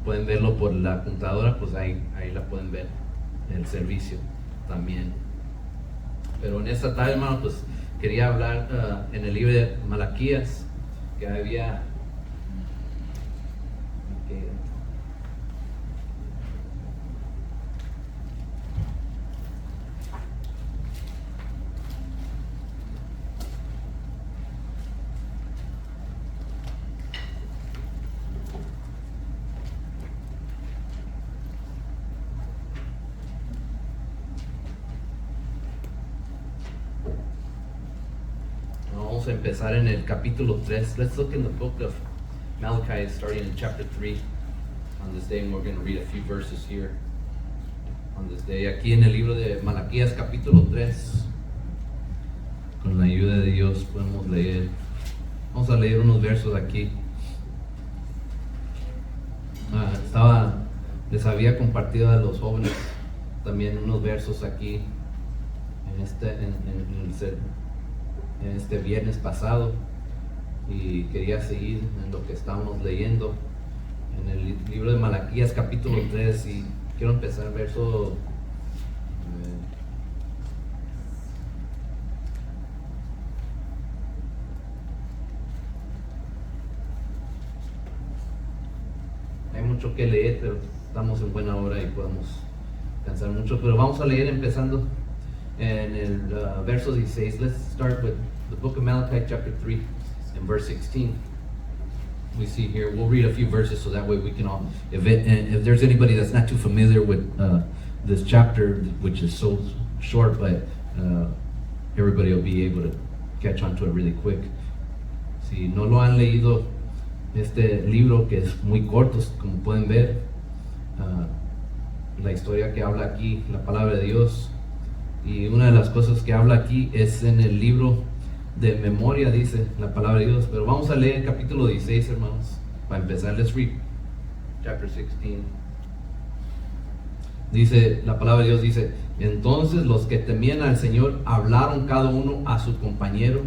pueden verlo por la computadora, pues ahí la pueden ver, el servicio también. Pero en esta tarde, hermano, pues quería hablar en el libro de Malaquías, que había... Vamos a empezar en el capítulo 3. Let's look in the book of Malachi, starting in chapter 3 on this day, and we're going to read a few verses here on this day. Aquí en el libro de Malaquías, capítulo 3, con la ayuda de Dios podemos leer. Vamos a leer unos versos aquí. Les había compartido a los jóvenes también unos versos aquí en este viernes pasado, y quería seguir en lo que estábamos leyendo en el libro de Malaquías capítulo 3, y quiero empezar verso hay mucho que leer, pero estamos en buena hora y podemos cansar mucho, pero vamos a leer empezando en el verso 16. Let's start with the book of Malachi chapter 3 and verse 16. We see here, we'll read a few verses so that way we can all, if there's anybody that's not too familiar with this chapter, which is so short, but everybody will be able to catch on to it really quick. Si no lo han leído, este libro que es muy corto, como pueden ver, la historia que habla aquí, la palabra de Dios. Y una de las cosas que habla aquí es en el libro de memoria, dice la palabra de Dios. Pero vamos a leer el capítulo 16, hermanos, para empezar. Let's read chapter 16. Dice, la palabra de Dios dice: entonces los que temían al Señor hablaron cada uno a su compañero,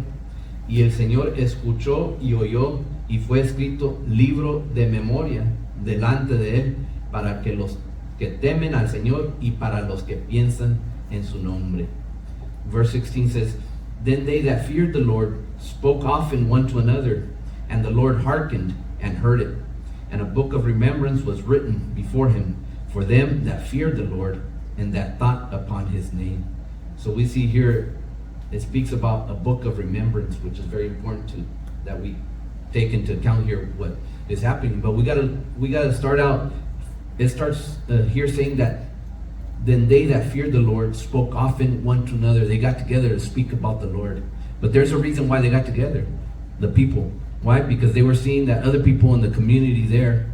y el Señor escuchó y oyó, y fue escrito libro de memoria delante de él, para que los que temen al Señor y para los que piensan en su nombre. Verse 16 says, then they that feared the Lord spoke often one to another, and the Lord hearkened and heard it. And a book of remembrance was written before him for them that feared the Lord and that thought upon his name. So we see here, it speaks about a book of remembrance, which is very important that we take into account here what is happening. But we gotta start out. It starts here saying that then they that feared the Lord spoke often one to another. They got together to speak about the Lord. But there's a reason why they got together, the people. Why? Because they were seeing that other people in the community there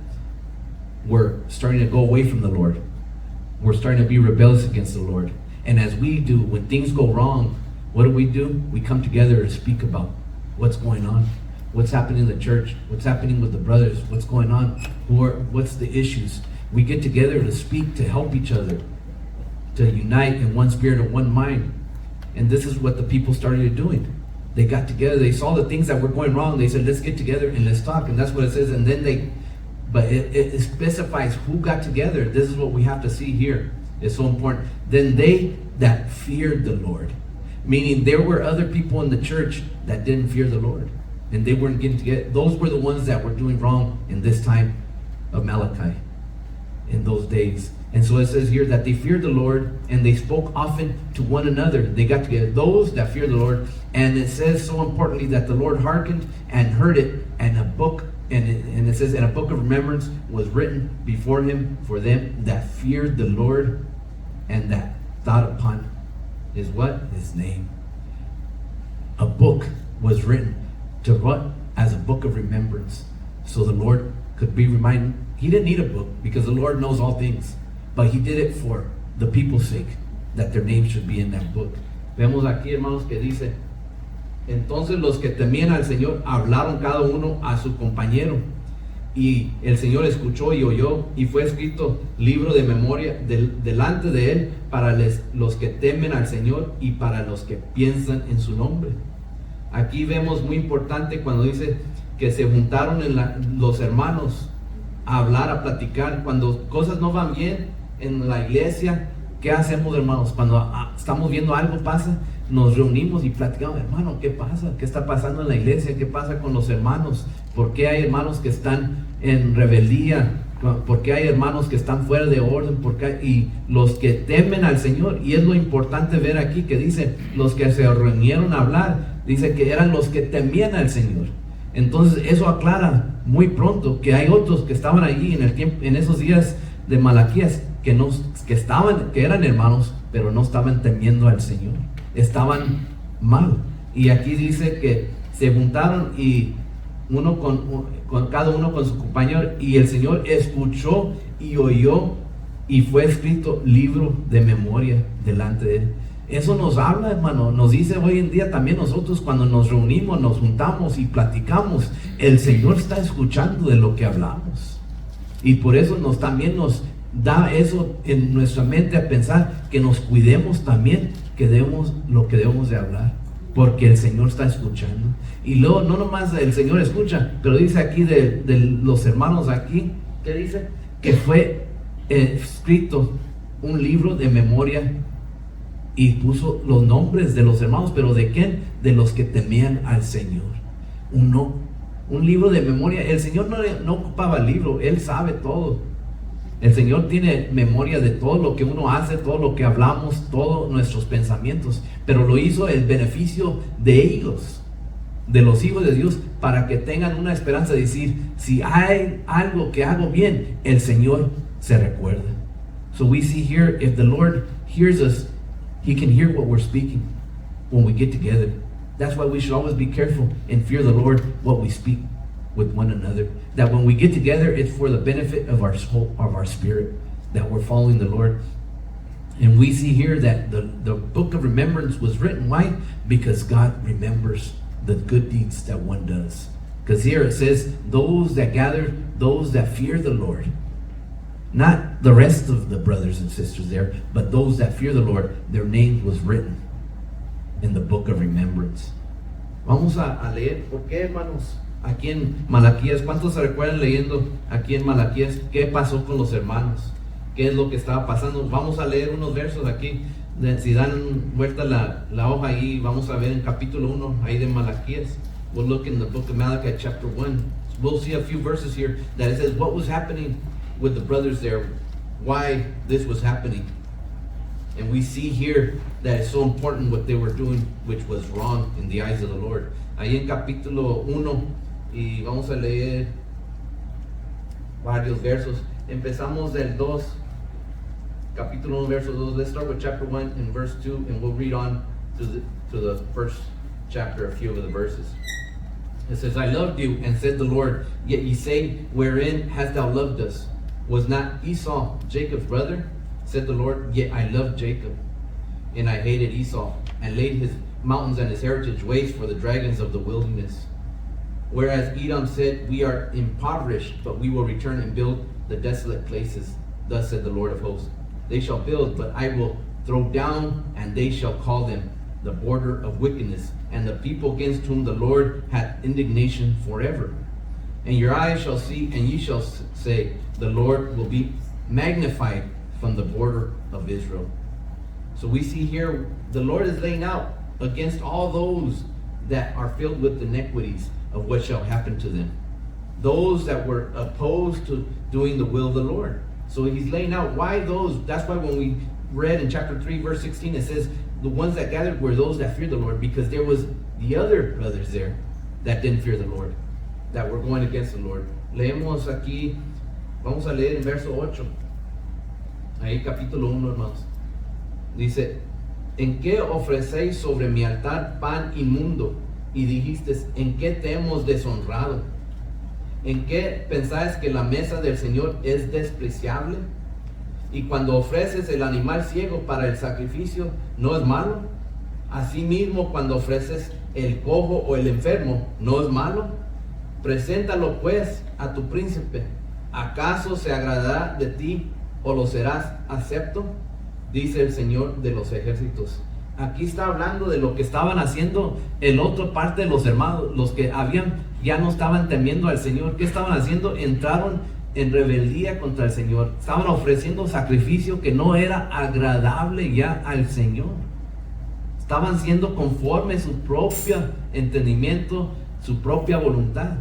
were starting to go away from the Lord. We're starting to be rebellious against the Lord. And as we do, when things go wrong, what do? We come together to speak about what's going on, what's happening in the church, what's happening with the brothers, what's going on, what's the issues. We get together to speak, to help each other, to unite in one spirit and one mind. And this is what the people started doing. They got together, they saw the things that were going wrong, they said, let's get together and let's talk. And that's what it says. And then it specifies who got together. This is what we have to see here. It's so important. Then they that feared the Lord. Meaning there were other people in the church that didn't fear the Lord. And they weren't getting together. Those were the ones that were doing wrong in this time of Malachi, in those days. And so it says here that they feared the Lord and they spoke often to one another. They got together, those that feared the Lord. And it says so importantly that the Lord hearkened and heard it, and a book, and it says, and a book of remembrance was written before him for them that feared the Lord and that thought upon his what? His name. A book was written to what? As a book of remembrance. So the Lord could be reminded. He didn't need a book because the Lord knows all things. But he did it for the people's sake, that their names should be in that book. Vemos aquí, hermanos, que dice, entonces los que temían al Señor hablaron cada uno a su compañero, y el Señor escuchó y oyó, y fue escrito libro de memoria delante de él para los que temen al Señor y para los que piensan en su nombre. Aquí vemos muy importante cuando dice que se juntaron los hermanos a hablar, a platicar. Cuando cosas no van bien en la iglesia, ¿qué hacemos, hermanos? Cuando estamos viendo algo pasa, nos reunimos y platicamos, hermano, ¿qué pasa? ¿Qué está pasando en la iglesia? ¿Qué pasa con los hermanos? ¿Por qué hay hermanos que están en rebeldía? ¿Por qué hay hermanos que están fuera de orden? Y los que temen al Señor, y es lo importante ver aquí que dice, los que se reunieron a hablar, dice que eran los que temían al Señor. Entonces eso aclara muy pronto que hay otros que estaban allí en el tiempo, en esos días de Malaquías, que eran hermanos, pero no estaban temiendo al Señor, estaban mal. Y aquí dice que se juntaron y cada uno con su compañero, y el Señor escuchó y oyó, y fue escrito libro de memoria delante de él. Eso nos habla, hermano, nos dice hoy en día también nosotros cuando nos reunimos, nos juntamos y platicamos, el Señor está escuchando de lo que hablamos, y por eso también nos da eso en nuestra mente a pensar que nos cuidemos también, que debemos lo que debemos de hablar, porque el Señor está escuchando. Y luego no nomás el Señor escucha, pero dice aquí de los hermanos aquí, ¿qué dice? Que fue escrito un libro de memoria, y puso los nombres de los hermanos, pero ¿de quién? De los que temían al Señor. Un libro de memoria. El Señor no ocupaba el libro, Él sabe todo. El Señor tiene memoria de todo lo que uno hace, todo lo que hablamos, todos nuestros pensamientos, pero lo hizo el beneficio de ellos, de los hijos de Dios, para que tengan una esperanza de decir, si hay algo que hago bien, el Señor se recuerda. So we see here, if the Lord hears us, He can hear what we're speaking when we get together. That's why we should always be careful and fear the Lord what we speak with one another. That when we get together, it's for the benefit of our soul, of our spirit, that we're following the Lord. And we see here that the book of remembrance was written. Why? Because God remembers the good deeds that one does. Because here it says, those that gather, those that fear the Lord. Not the rest of the brothers and sisters there, but those that fear the Lord, their names was written in the book of remembrance. Vamos a leer, ¿por qué, hermanos? Aquí en Malaquías, ¿cuántos se recuerdan leyendo aquí en Malaquías qué pasó con los hermanos? ¿Qué es lo que estaba pasando? Vamos a leer unos versos aquí. Si dan vuelta la hoja ahí, vamos a ver en capítulo 1 ahí de Malaquías. We'll look in the book of Malachi chapter 1. We'll see a few verses here that it says what was happening with the brothers there, why this was happening. And we see here that it's so important what they were doing, which was wrong in the eyes of the Lord. Ahí en capítulo 1, y vamos a leer varios versos. Empezamos del 2, capítulo 1, verso 2. Let's start with chapter 1 and verse 2, and we'll read on to the first chapter, a few of the verses. It says, I loved you, and said the Lord, yet ye say, wherein hast thou loved us? Was not Esau Jacob's brother? Said the Lord, yet I loved Jacob, and I hated Esau, and laid his mountains and his heritage waste for the dragons of the wilderness. Whereas Edom said, we are impoverished, but we will return and build the desolate places. Thus said the Lord of hosts, they shall build, but I will throw down, and they shall call them the border of wickedness, and the people against whom the Lord hath indignation forever. And your eyes shall see, and ye shall say, the Lord will be magnified from the border of Israel. So we see here, the Lord is laying out against all those that are filled with iniquities of what shall happen to them. Those that were opposed to doing the will of the Lord. So he's laying out why those. That's why when we read in chapter 3, verse 16, it says, the ones that gathered were those that feared the Lord, because there was the other brothers there that didn't fear the Lord, that were going against the Lord. Leemos aquí, vamos a leer en verso 8, ahí capítulo 1, hermanos. Dice, ¿en qué ofrecéis sobre mi altar pan inmundo? Y dijiste, ¿en qué te hemos deshonrado? ¿En qué pensáis que la mesa del Señor es despreciable? Y cuando ofreces el animal ciego para el sacrificio, ¿no es malo? Asimismo, cuando ofreces el cojo o el enfermo, ¿no es malo? Preséntalo pues a tu príncipe. ¿Acaso se agradará de ti o lo serás acepto? Dice el Señor de los ejércitos. Aquí está hablando de lo que estaban haciendo el otro parte de los hermanos, los que ya no estaban temiendo al Señor. ¿Qué estaban haciendo? Entraron en rebeldía contra el Señor. Estaban ofreciendo sacrificio que no era agradable ya al Señor. Estaban siendo conforme su propio entendimiento, su propia voluntad.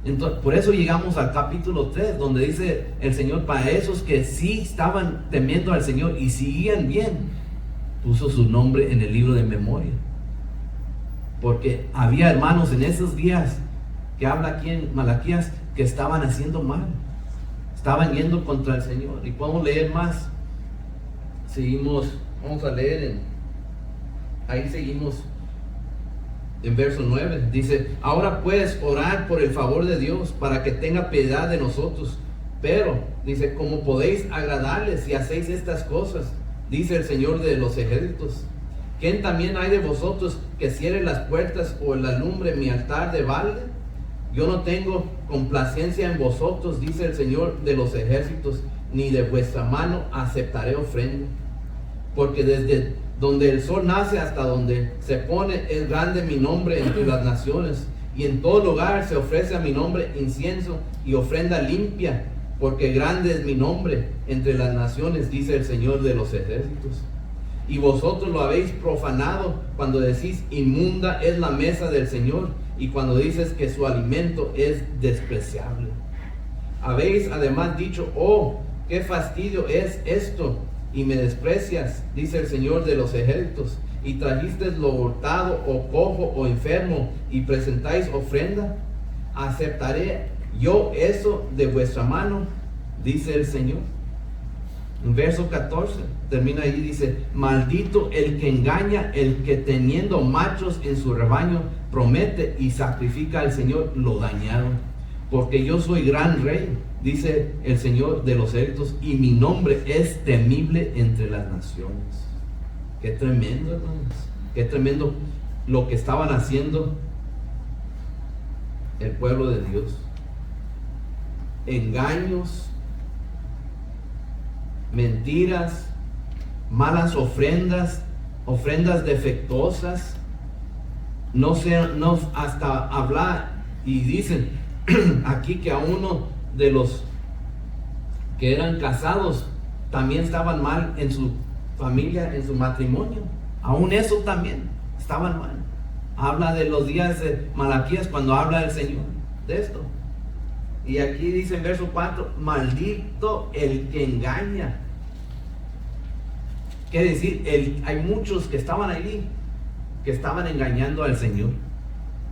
Entonces, por eso llegamos al capítulo 3, donde dice el Señor, para esos que sí estaban temiendo al Señor y seguían bien, puso su nombre en el libro de memoria. Porque había hermanos en esos días, que habla aquí en Malaquías, que estaban haciendo mal. Estaban yendo contra el Señor. Y podemos leer más. Seguimos, vamos a leer ahí seguimos en verso 9. Dice, ahora puedes orar por el favor de Dios para que tenga piedad de nosotros. Pero, dice, como podéis agradarle si hacéis estas cosas, dice el Señor de los ejércitos. ¿Quién también hay de vosotros que cierre las puertas o la lumbre mi altar de balde? Yo no tengo complacencia en vosotros, dice el Señor de los ejércitos, ni de vuestra mano aceptaré ofrenda. Porque desde donde el sol nace hasta donde se pone es grande mi nombre entre las naciones, y en todo lugar se ofrece a mi nombre incienso y ofrenda limpia, porque grande es mi nombre entre las naciones, dice el Señor de los ejércitos. Y vosotros lo habéis profanado cuando decís inmunda es la mesa del Señor, y cuando dices que su alimento es despreciable. Habéis además dicho, oh, qué fastidio es esto, y me desprecias, dice el Señor de los ejércitos, y trajiste lo hurtado, o cojo, o enfermo, y presentáis ofrenda. ¿Aceptaré yo eso de vuestra mano? Dice el Señor. En verso 14, termina ahí, dice, maldito el que engaña, el que teniendo machos en su rebaño, promete y sacrifica al Señor, lo dañaron. Porque yo soy gran rey, dice el Señor de los ejércitos, y mi nombre es temible entre las naciones. Qué tremendo, hermanos. Qué tremendo lo que estaban haciendo el pueblo de Dios. Engaños, mentiras, malas ofrendas, ofrendas defectuosas. No hasta hablar, y dicen aquí que a uno de los que eran casados también estaban mal en su familia, en su matrimonio. Aún eso también estaban mal. Habla de los días de Malaquías cuando habla el Señor de esto. Y aquí dice en verso 4, maldito el que engaña. Quiere decir, hay muchos que estaban allí, que estaban engañando al Señor.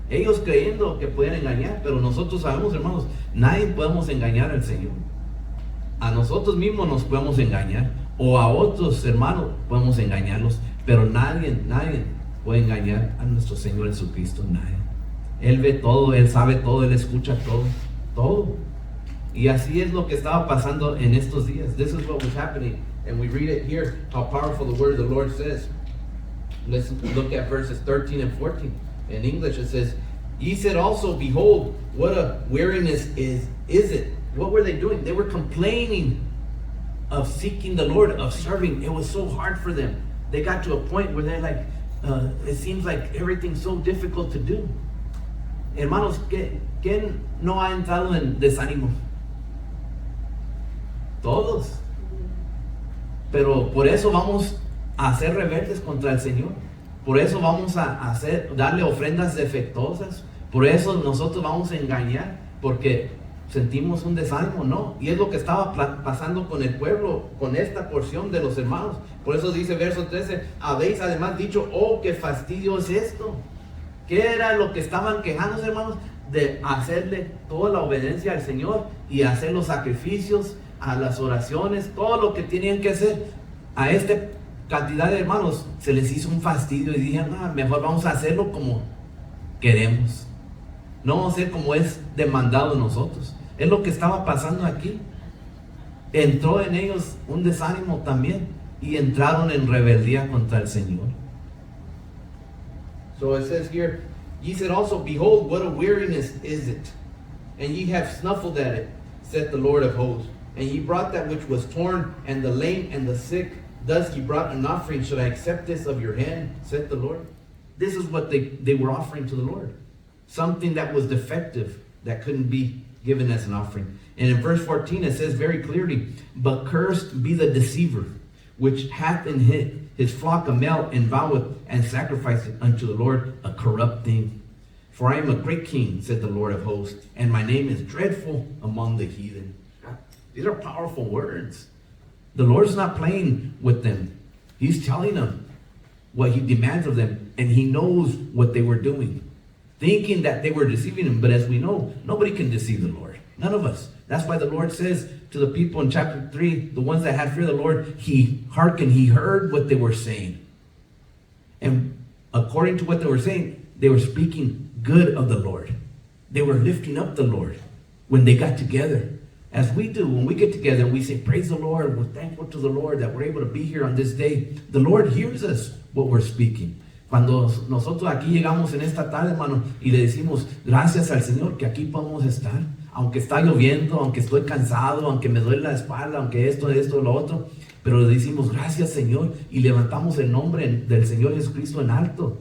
Ellos creyendo que pueden engañar, pero nosotros sabemos, hermanos, nadie podemos engañar al Señor. A nosotros mismos nos podemos engañar, o a otros hermanos podemos engañarlos, pero nadie puede engañar a nuestro Señor Jesucristo, nadie. Él ve todo, Él sabe todo, Él escucha todo. Y así es lo que estaba pasando en estos días. This is what was happening, and we read it here, how powerful the word of the Lord says. Let's look at verses 13 and 14. In English it says, ye said also, behold, what a weariness is it. What were they doing? They were complaining of seeking the Lord, of serving. It was so hard for them. They got to a point where they're like, it seems like everything's so difficult to do. Hermanos, ¿quién no ha entrado en desánimo? Todos. Pero por eso vamos a ser rebeldes contra el Señor. Por eso vamos a darle ofrendas defectuosas. Por eso nosotros vamos a engañar, porque sentimos un desánimo, ¿no? Y es lo que estaba pasando con el pueblo, con esta porción de los hermanos. Por eso dice verso 13, habéis además dicho, oh, qué fastidio es esto. ¿Qué era lo que estaban quejándose, hermanos? De hacerle toda la obediencia al Señor y hacer los sacrificios, a las oraciones, todo lo que tenían que hacer. A esta cantidad de hermanos se les hizo un fastidio y dijeron, mejor vamos a hacerlo como queremos. No vamos a hacer como es demandado nosotros. Es lo que estaba pasando aquí. Entró en ellos un desánimo también y entraron en rebeldía contra el Señor. So it says here, ye said also, behold, what a weariness is it, and ye have snuffled at it, saith the Lord of hosts. And ye brought that which was torn, and the lame, and the sick. Thus ye brought an offering. Should I accept this of your hand, saith the Lord? This is what they were offering to the Lord. Something that was defective, that couldn't be given as an offering. And in verse 14 it says very clearly, but cursed be the deceiver, which hath in his flock a male, and voweth and sacrificeth unto the Lord a corrupt thing. For I am a great king, said the Lord of hosts, and my name is dreadful among the heathen. These are powerful words. The Lord's not playing with them. He's telling them what he demands of them, and he knows what they were doing, thinking that they were deceiving him. But as we know, nobody can deceive the Lord. None of us. That's why the Lord says to the people in chapter 3, the ones that had fear of the Lord, he hearkened, he heard what they were saying. And according to what they were saying, they were speaking good of the Lord. They were lifting up the Lord when they got together. As we do, when we get together and we say, praise the Lord, we're thankful to the Lord that we're able to be here on this day. The Lord hears us what we're speaking. Cuando nosotros aquí llegamos en esta tarde, hermano, y le decimos, gracias al Señor que aquí podemos estar. Aunque está lloviendo, aunque estoy cansado, aunque me duele la espalda, aunque esto, lo otro. Pero le decimos, gracias Señor, y levantamos el nombre del Señor Jesucristo en alto.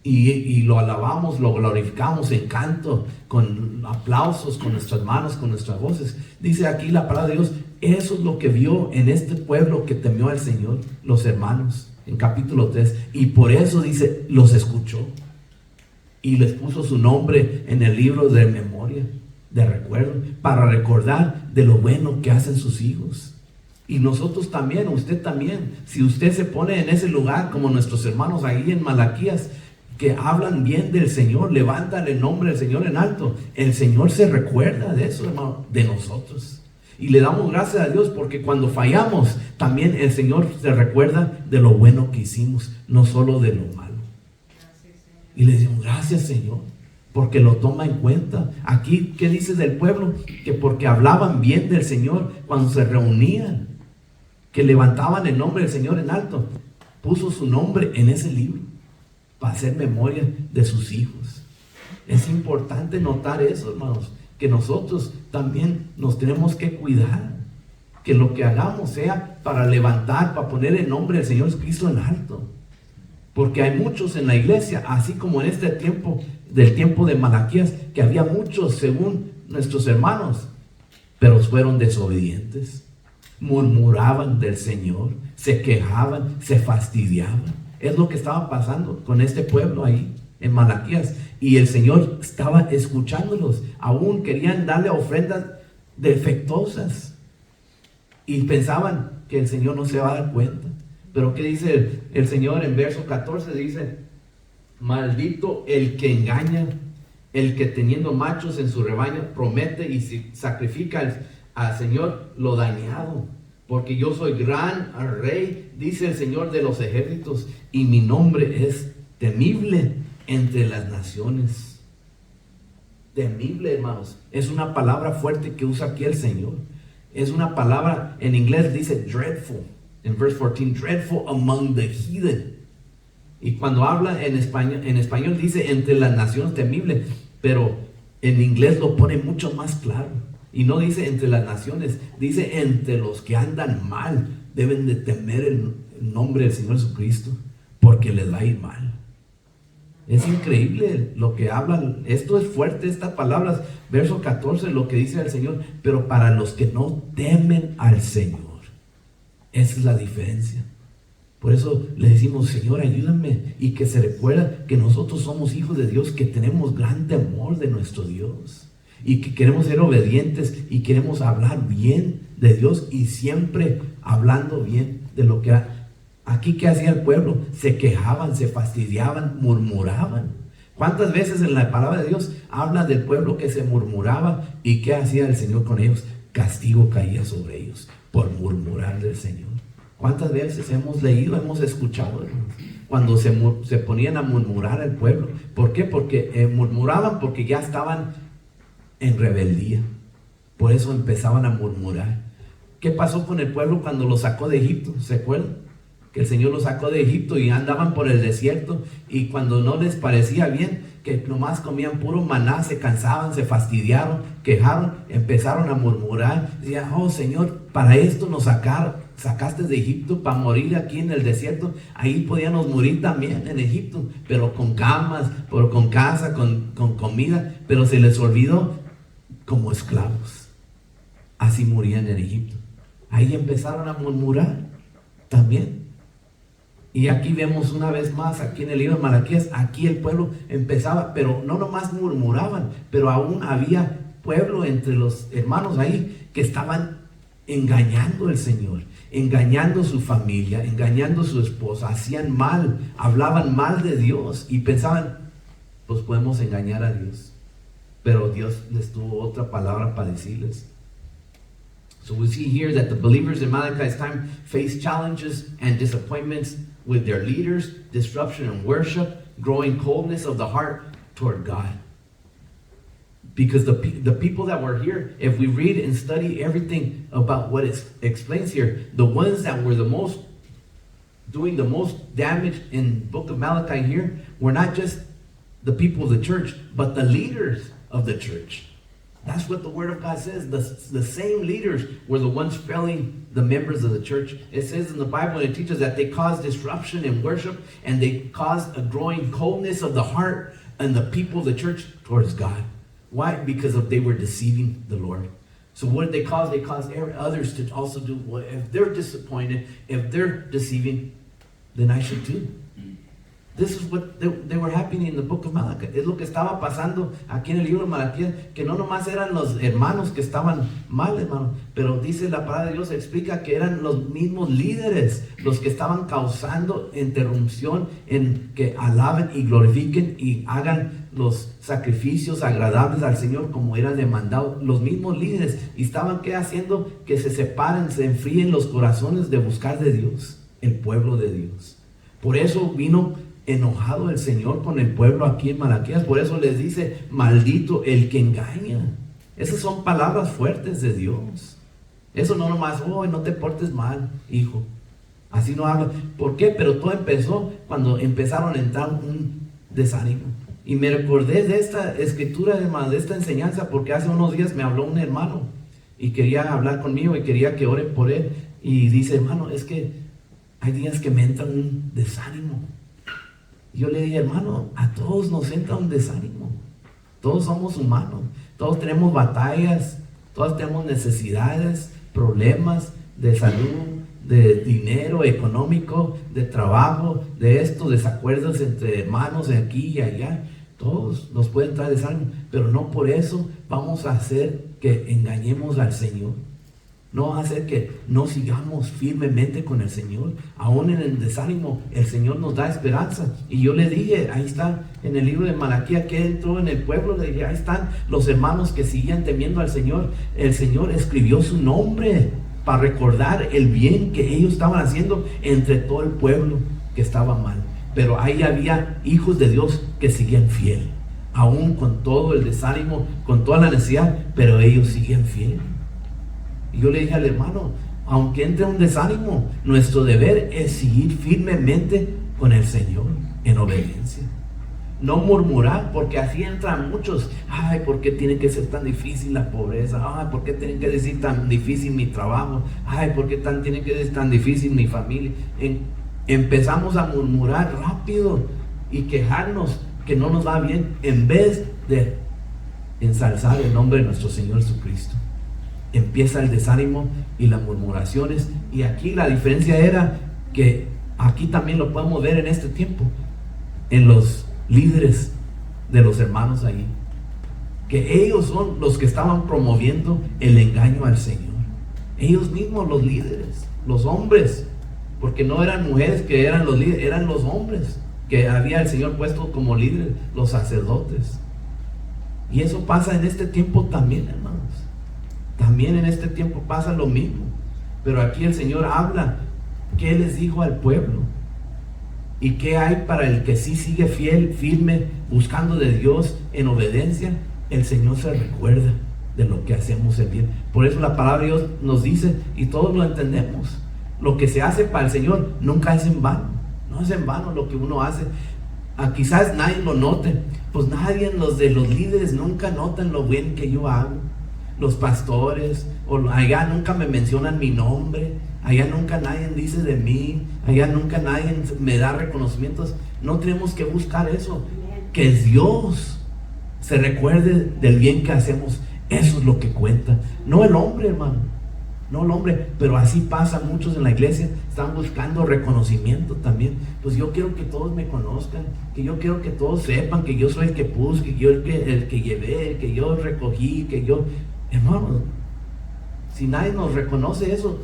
Y lo alabamos, lo glorificamos en canto, con aplausos, con nuestras manos, con nuestras voces. Dice aquí la palabra de Dios, eso es lo que vio en este pueblo que temió al Señor, los hermanos, en capítulo 3. Y por eso dice, los escuchó. Y les puso su nombre en el libro de memoria, de recuerdo, para recordar de lo bueno que hacen sus hijos. Y nosotros también, usted también, si usted se pone en ese lugar como nuestros hermanos ahí en Malaquías, que hablan bien del Señor, levantan el nombre del Señor en alto, el Señor se recuerda de eso, hermano, de nosotros. Y le damos gracias a Dios porque cuando fallamos, también el Señor se recuerda de lo bueno que hicimos, no solo de lo malo. Y le decimos, gracias Señor, porque lo toma en cuenta. Aquí, ¿qué dice del pueblo? Que porque hablaban bien del Señor cuando se reunían, que levantaban el nombre del Señor en alto, puso su nombre en ese libro para hacer memoria de sus hijos. Es importante notar eso, hermanos, que nosotros también nos tenemos que cuidar, que lo que hagamos sea para levantar, para poner el nombre del Señor Cristo en alto. Porque hay muchos en la iglesia, así como en este tiempo, del tiempo de Malaquías, que había muchos según nuestros hermanos, pero fueron desobedientes, murmuraban del Señor, se quejaban, se fastidiaban. Es lo que estaba pasando con este pueblo ahí en Malaquías. Y el Señor estaba escuchándolos. Aún querían darle ofrendas defectuosas. Y pensaban que el Señor no se va a dar cuenta. Pero ¿qué dice el Señor en verso 14? Dice, maldito el que engaña, el que teniendo machos en su rebaño promete y sacrifica al Señor lo dañado. Porque yo soy gran rey, dice el Señor de los ejércitos, y mi nombre es temible entre las naciones. Temible, hermanos, es una palabra fuerte que usa aquí el Señor. Es una palabra, en inglés dice dreadful, en verse 14, dreadful among the heathen. Y cuando habla en español dice entre las naciones temible, pero en inglés lo pone mucho más claro. Y no dice entre las naciones, dice entre los que andan mal, deben de temer el nombre del Señor Jesucristo, porque les va a ir mal. Es increíble lo que hablan. Esto es fuerte, estas palabras. Verso 14, lo que dice el Señor. Pero para los que no temen al Señor, esa es la diferencia. Por eso le decimos, Señor, ayúdame. Y que se recuerda que nosotros somos hijos de Dios, que tenemos gran temor de nuestro Dios. Y que queremos ser obedientes y queremos hablar bien de Dios y siempre hablando bien de lo que aquí que hacía el pueblo. Se quejaban, se fastidiaban, murmuraban. ¿Cuántas veces en la palabra de Dios habla del pueblo que se murmuraba y qué hacía el Señor con ellos? Castigo caía sobre ellos por murmurar del Señor. ¿Cuántas veces hemos leído, hemos escuchado cuando se ponían a murmurar al pueblo? ¿Por qué? Porque murmuraban porque ya estaban en rebeldía. Por eso empezaban a murmurar. ¿Qué pasó con el pueblo cuando lo sacó de Egipto? ¿Se acuerdan? Que el Señor los sacó de Egipto y andaban por el desierto, y cuando no les parecía bien, que nomás comían puro maná, se cansaban, se fastidiaron, quejaron, empezaron a murmurar. Decían, oh Señor, para esto nos sacaste de Egipto, para morir aquí en el desierto. Ahí podíamos morir también en Egipto, pero con camas, pero con casa, con comida, pero se les olvidó como esclavos. así morían en Egipto. Ahí empezaron a murmurar también. Y aquí vemos una vez más, aquí en el libro de Malaquías, aquí el pueblo empezaba, pero no nomás murmuraban, pero aún había pueblo entre los hermanos ahí que estaban engañando al Señor, engañando su familia, engañando su esposa, hacían mal, hablaban mal de Dios y pensaban, pues podemos engañar a Dios. Pero Dios les tuvo otra palabra para decirles. So we see here that the believers in Malachi's time faced challenges and disappointments with their leaders, disruption in worship, growing coldness of the heart toward God. Because the people that were here, if we read and study everything about what it explains here, the ones that were doing the most damage in the book of Malachi here were not just the people of the church, but the leaders of the church. That's what the Word of God says. The same leaders were the ones failing the members of the church. It says in the Bible, and it teaches that they caused disruption in worship and they caused a growing coldness of the heart and the people of the church towards God. Why? Because they were deceiving the Lord. So what did they cause? They caused others to also do what? If they're disappointed, if they're deceiving, then I should too. This is what they were happening in the book of Malachi. Es lo que estaba pasando aquí en el libro de Malaquías, que no nomás eran los hermanos que estaban mal, hermano, pero dice la palabra de Dios, explica que eran los mismos líderes los que estaban causando interrupción en que alaben y glorifiquen y hagan los sacrificios agradables al Señor como eran demandados. Los mismos líderes y estaban ¿qué haciendo? Que se separen, se enfríen los corazones de buscar de Dios, el pueblo de Dios. Por eso vino enojado el Señor con el pueblo aquí en Malaquías. Por eso les dice, maldito el que engaña. Esas son palabras fuertes de Dios. Eso no nomás, oh, no te portes mal, hijo. Así no habla. ¿Por qué? Pero todo empezó cuando empezaron a entrar un desánimo. Y me recordé de esta escritura, hermano, de esta enseñanza, porque hace unos días me habló un hermano y quería hablar conmigo y quería que ore por él. Y dice, hermano, es que hay días que me entra un desánimo. Yo le dije, hermano, a todos nos entra un desánimo. Todos somos humanos. Todos tenemos batallas. Todos tenemos necesidades, problemas de salud, de dinero económico, de trabajo, de estos desacuerdos entre hermanos de aquí y allá. Todos nos pueden traer desánimo. Pero no por eso vamos a hacer que engañemos al Señor. No va a hacer que no sigamos firmemente con el Señor. Aún en el desánimo, el Señor nos da esperanza. Y yo le dije, ahí está, en el libro de Malaquías, que entró en el pueblo, le dije, ahí están los hermanos que seguían temiendo al Señor. El Señor escribió su nombre para recordar el bien que ellos estaban haciendo entre todo el pueblo que estaba mal. Pero ahí había hijos de Dios que seguían fiel. Aún con todo el desánimo, con toda la necesidad, pero ellos siguen fiel. Y yo le dije al hermano, aunque entre un desánimo, nuestro deber es seguir firmemente con el Señor en obediencia. No murmurar, porque así entran muchos. Ay, ¿por qué tiene que ser tan difícil la pobreza? Ay, ¿por qué tiene que decir tan difícil mi trabajo? Ay, ¿por qué tiene que ser tan difícil mi familia? Empezamos a murmurar rápido y quejarnos que no nos va bien, en vez de ensalzar el nombre de nuestro Señor Jesucristo. Empieza el desánimo y las murmuraciones. Y aquí la diferencia era que aquí también lo podemos ver en este tiempo, en los líderes de los hermanos ahí, que ellos son los que estaban promoviendo el engaño al Señor. Ellos mismos, los líderes, los hombres, porque no eran mujeres que eran los líderes, eran los hombres que había el Señor puesto como líderes, los sacerdotes. Y eso pasa en este tiempo también, hermanos. También en este tiempo pasa lo mismo. Pero aquí el Señor habla qué les dijo al pueblo y qué hay para el que sí sigue fiel, firme, buscando de Dios en obediencia. El Señor se recuerda de lo que hacemos el bien. Por eso la palabra de Dios nos dice, y todos lo entendemos, lo que se hace para el Señor nunca es en vano. No es en vano lo que uno hace. Quizás nadie lo note, pues nadie, los líderes nunca notan lo bien que yo hago. Los pastores, o allá nunca me mencionan mi nombre, allá nunca nadie dice de mí, allá nunca nadie me da reconocimientos. No tenemos que buscar eso. Que Dios se recuerde del bien que hacemos. Eso es lo que cuenta, no el hombre, hermano, no el hombre. Pero así pasa muchos en la iglesia, están buscando reconocimiento también. Pues yo quiero que todos me conozcan, que yo quiero que todos sepan que yo soy el que puse, que yo el que llevé, el que yo recogí, que yo, hermano, si nadie nos reconoce eso,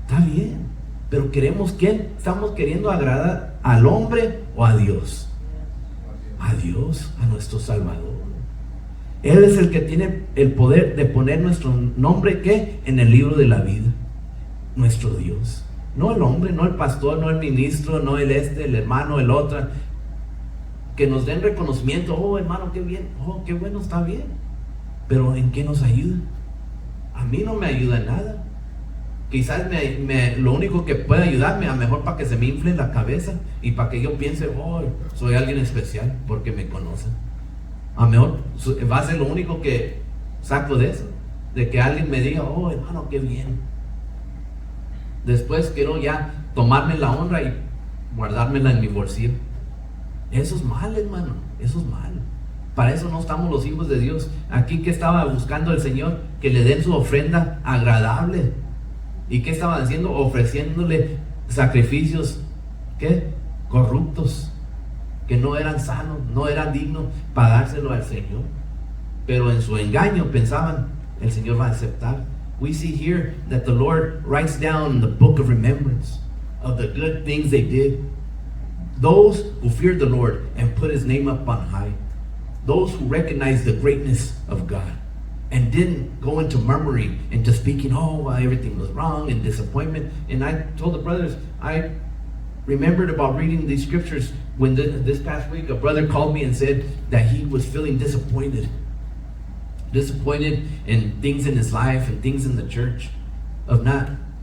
está bien, pero queremos ¿quién? Estamos queriendo agradar al hombre o a Dios. A Dios, a nuestro Salvador. Él es el que tiene el poder de poner nuestro nombre ¿qué? En el libro de la vida. Nuestro Dios. No el hombre, no el pastor, no el ministro, no el el hermano, el otro. Que nos den reconocimiento. Oh, hermano, qué bien. Oh, qué bueno, está bien. Pero ¿en qué nos ayuda? A mí no me ayuda en nada. Quizás lo único que puede ayudarme, a lo mejor para que se me infle la cabeza y para que yo piense, oh, soy alguien especial porque me conocen. A lo mejor va a ser lo único que saco de eso, de que alguien me diga, oh, hermano, qué bien. Después quiero ya tomarme la honra y guardármela en mi bolsillo. Eso es mal, hermano, eso es mal. Para eso no estamos los hijos de Dios. Aquí que estaba buscando el Señor, que le den su ofrenda agradable. ¿Y qué estaban haciendo? Ofreciéndole sacrificios, ¿qué? Corruptos, que no eran sanos, no eran dignos para dárselo al Señor. Pero en su engaño pensaban, el Señor va a aceptar. We see here that the Lord writes down in the book of remembrance of the good things they did. Those who feared the Lord and put His name up on high. Those who recognized the greatness of God and didn't go into murmuring, into speaking, oh, well, everything was wrong and disappointment. And I told the brothers, I remembered about reading these scriptures when this past week a brother called me and said that he was feeling disappointed in things in his life and things in the church, of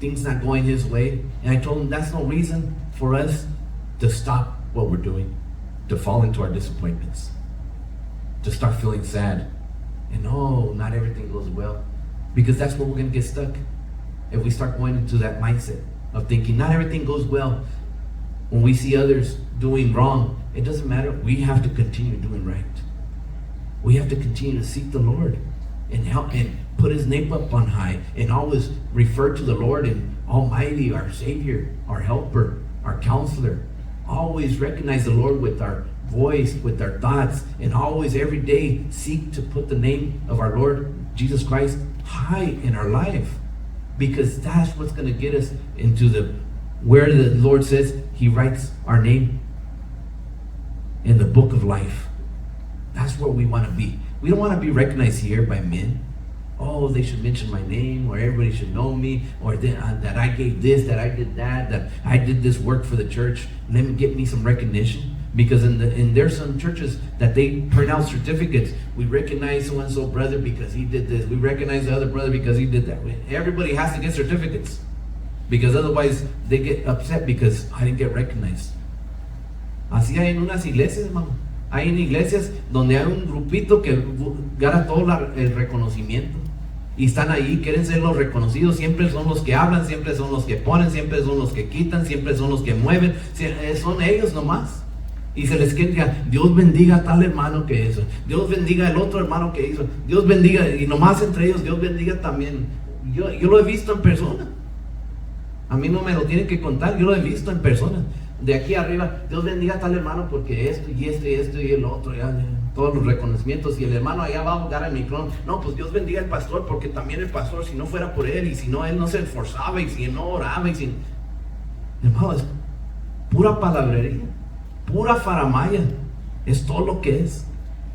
things not going his way. And I told him that's no reason for us to stop what we're doing, to fall into our disappointments, to start feeling sad. And oh, not everything goes well. Because that's where we're going to get stuck. If we start going into that mindset of thinking not everything goes well. When we see others doing wrong, it doesn't matter. We have to continue doing right. We have to continue to seek the Lord and help and put His name up on high and always refer to the Lord and Almighty, our Savior, our Helper, our Counselor. Always recognize the Lord with our voice, with our thoughts, and always every day seek to put the name of our Lord Jesus Christ high in our life, because that's what's going to get us into where the Lord says He writes our name in the book of life. That's where we want to be. We don't want to be recognized here by men. Oh, they should mention my name, or everybody should know me, or that I gave this, that I did that I did this work for the church. Let me get me some recognition. Because there's some churches that they print out certificates. We recognize so-and-so brother because he did this. We recognize the other brother because he did that. Everybody has to get certificates. Because otherwise they get upset because I didn't get recognized. Así hay en unas iglesias, hermano. Hay en iglesias donde hay un grupito que gana todo el reconocimiento. Y están ahí, quieren ser los reconocidos. Siempre son los que hablan, siempre son los que ponen, siempre son los que quitan, siempre son los que mueven. Son ellos nomás. Y se les queda, Dios bendiga a tal hermano que hizo, Dios bendiga al otro hermano que hizo, Dios bendiga, y nomás entre ellos, Dios bendiga también. Yo lo he visto en persona. A mí no me lo tienen que contar, yo lo he visto en persona. De aquí arriba, Dios bendiga a tal hermano porque esto y el otro, todos los reconocimientos. Y el hermano allá abajo gana el micrófono. No, pues Dios bendiga al pastor, porque también el pastor, si no fuera por él, y si no, él no se esforzaba, y si él no oraba, y si... Hermano, es pura palabrería. Pura faramaya, es todo lo que es.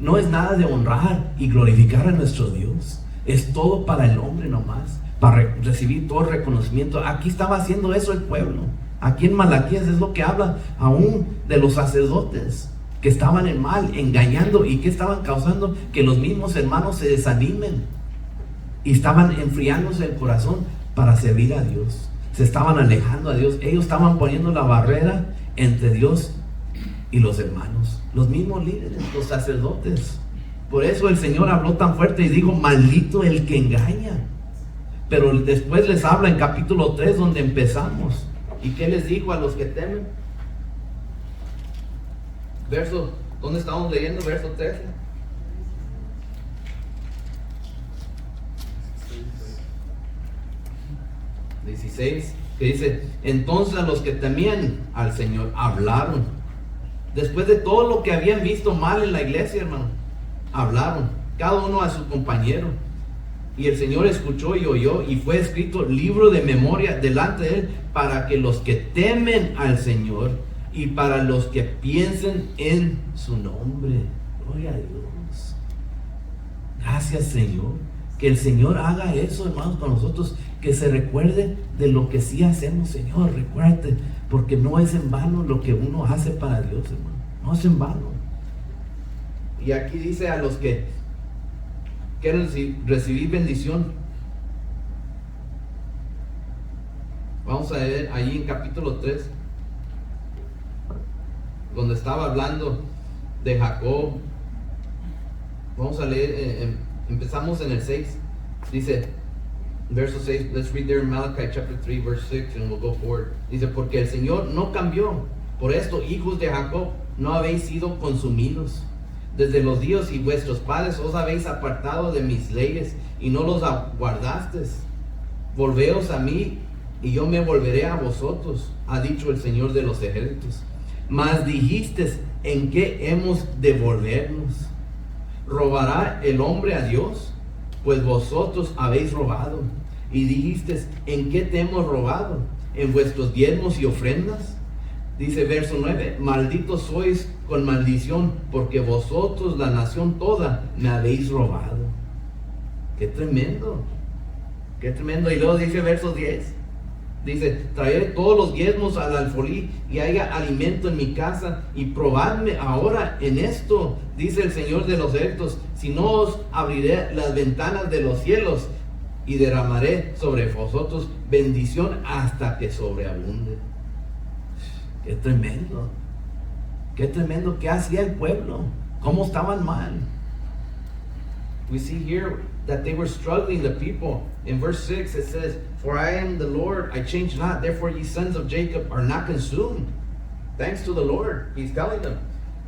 No es nada de honrar y glorificar a nuestro Dios. Es todo para el hombre nomás, para recibir todo el reconocimiento. Aquí estaba haciendo eso el pueblo. Aquí en Malaquías es lo que habla aún de los sacerdotes que estaban en mal, engañando, y que estaban causando que los mismos hermanos se desanimen y estaban enfriándose el corazón para servir a Dios. Se estaban alejando a Dios. Ellos estaban poniendo la barrera entre Dios y los hermanos, los mismos líderes, los sacerdotes. Por eso el Señor habló tan fuerte y dijo, maldito el que engaña. Pero después les habla en capítulo 3 donde empezamos. ¿Y qué les dijo a los que temen? ¿Dónde estamos leyendo? Verso 13. 16, que dice, entonces a los que temían al Señor hablaron. Después de todo lo que habían visto mal en la iglesia, hermano, hablaron, cada uno a su compañero. Y el Señor escuchó y oyó, y fue escrito libro de memoria delante de él, para que los que temen al Señor y para los que piensen en su nombre. Gloria a Dios. Gracias, Señor. Que el Señor haga eso, hermanos, con nosotros. Que se recuerde de lo que sí hacemos, Señor. Recuérdate, porque no es en vano lo que uno hace para Dios, hermano. No es en vano. Y aquí dice a los que quieren recibir bendición. Vamos a ver ahí en capítulo 3, donde estaba hablando de Jacob. Vamos a leer, empezamos en el 6. Dice, verso 6, let's read there in Malachi chapter 3, verse 6, and we'll go forward. Dice, porque el Señor no cambió. Por esto, hijos de Jacob, no habéis sido consumidos. Desde los días y vuestros padres os habéis apartado de mis leyes y no los guardasteis. Volveos a mí y yo me volveré a vosotros, ha dicho el Señor de los ejércitos. Mas dijisteis, ¿en qué hemos de volvernos? ¿Robará el hombre a Dios? Pues vosotros habéis robado. Y dijisteis, ¿en qué te hemos robado? ¿En vuestros diezmos y ofrendas? Dice verso 9, malditos sois con maldición, porque vosotros, la nación toda, me habéis robado. Qué tremendo, qué tremendo. Y luego dice verso 10, dice, traed todos los diezmos al alfolí y haya alimento en mi casa, y probadme ahora en esto, dice el Señor de los ejércitos, si no os abriré las ventanas de los cielos y derramaré sobre vosotros bendición hasta que sobreabunde. Qué tremendo, qué tremendo. ¿Qué hacía el pueblo? ¿Cómo estaban mal? We see here that they were struggling, the people. In verse 6 it says, for I am the Lord, I change not, therefore ye sons of Jacob are not consumed. Thanks to the Lord, he's telling them.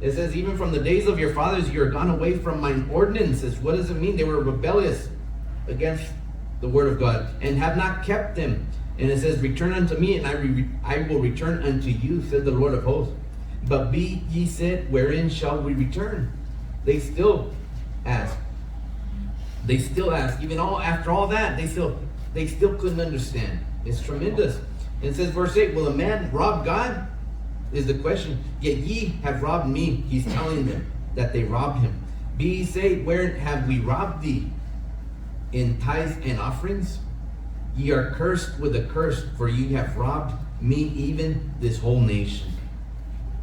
It says, even from the days of your fathers you are gone away from mine ordinances. What does it mean? They were rebellious against the word of God and have not kept them. And it says, return unto me, and I will return unto you, said the Lord of hosts. But be ye said, wherein shall we return? They still ask. They still ask. Even after all that, they still couldn't understand. It's tremendous. And it says, verse 8, will a man rob God? Is the question. Yet ye have robbed me. He's telling them that they robbed him. Be ye said, wherein have we robbed thee? In tithes and offerings? Ye are cursed with a curse, for ye have robbed me, even this whole nation.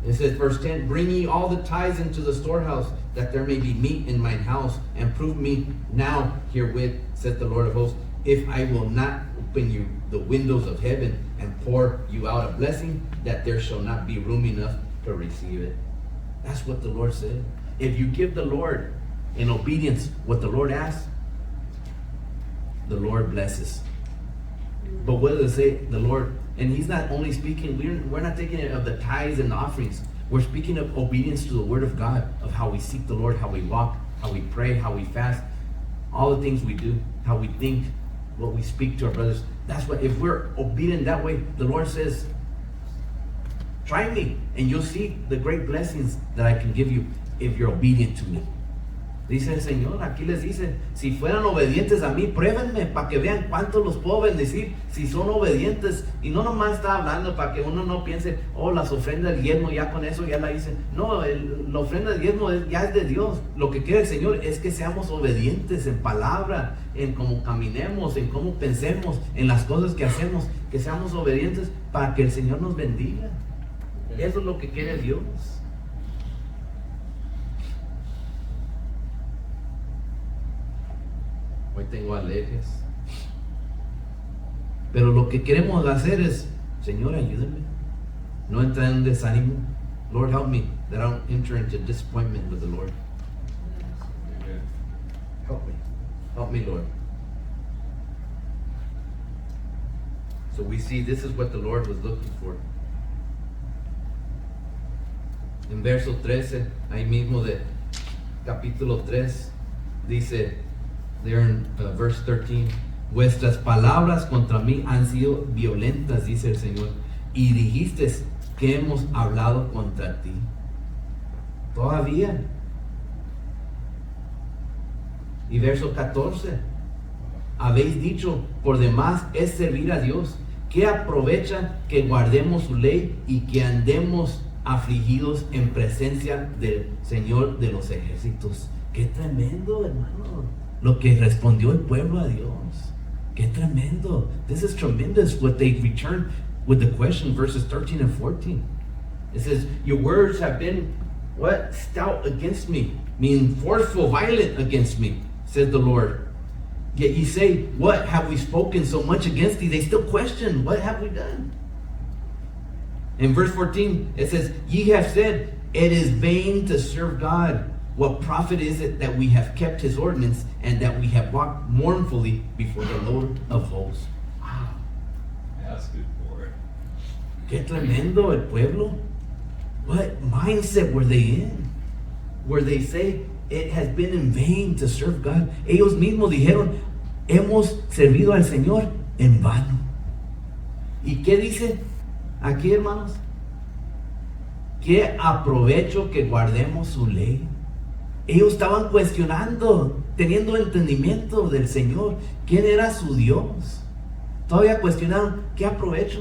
It says, verse 10, bring ye all the tithes into the storehouse, that there may be meat in mine house, and prove me now herewith, saith the Lord of hosts, if I will not open you the windows of heaven, and pour you out a blessing, that there shall not be room enough to receive it. That's what the Lord said. If you give the Lord in obedience what the Lord asks, the Lord blesses. But what does it say? The Lord, and he's not only speaking, we're not taking it of the tithes and the offerings. We're speaking of obedience to the word of God, of how we seek the Lord, how we walk, how we pray, how we fast, all the things we do, how we think, what we speak to our brothers. That's what, if we're obedient that way, the Lord says, try me, and you'll see the great blessings that I can give you if you're obedient to me. Dice el Señor, aquí les dice, si fueran obedientes a mí, pruébenme para que vean cuánto los puedo bendecir si son obedientes. Y no nomás está hablando para que uno no piense, oh, las ofrendas del diezmo, ya con eso ya la hice. No, la ofrenda del diezmo ya es de Dios. Lo que quiere el Señor es que seamos obedientes en palabra, en cómo caminemos, en cómo pensemos, en las cosas que hacemos, que seamos obedientes para que el Señor nos bendiga. Eso es lo que quiere Dios. Hoy tengo alergias. Pero lo que queremos hacer es, Señor, ayúdame. No entrar en desánimo. Lord, help me that I don't enter into disappointment with the Lord. Help me. Help me, Lord. So we see this is what the Lord was looking for. En verso 13, ahí mismo de capítulo 3, dice, there in verse 13, vuestras palabras contra mí han sido violentas, dice el Señor, y dijiste que hemos hablado contra ti. Todavía. Y verso 14, habéis dicho, por demás es servir a Dios. ¿Qué aprovecha que guardemos su ley y que andemos afligidos en presencia del Señor de los ejércitos? Qué tremendo, hermano, lo que respondió el pueblo a Dios. Qué tremendo. This is tremendous what they returned with the question, verses 13 and 14. It says, your words have been what? Stout against me, meaning forceful, violent against me, says the Lord. Yet ye say, what have we spoken so much against thee? They still question, what have we done? In verse 14, it says, ye have said, it is vain to serve God. What profit is it that we have kept his ordinance and that we have walked mournfully before the Lord of hosts? Wow. That's good for it. Qué tremendo el pueblo. What mindset were they in? Where they say, it has been in vain to serve God. Ellos mismos dijeron, hemos servido al Señor en vano. ¿Y qué dice aquí, hermanos? ¿Qué aprovecho que guardemos su ley? Ellos estaban cuestionando, teniendo entendimiento del Señor, quién era su Dios. Todavía cuestionaron, ¿qué aprovecho?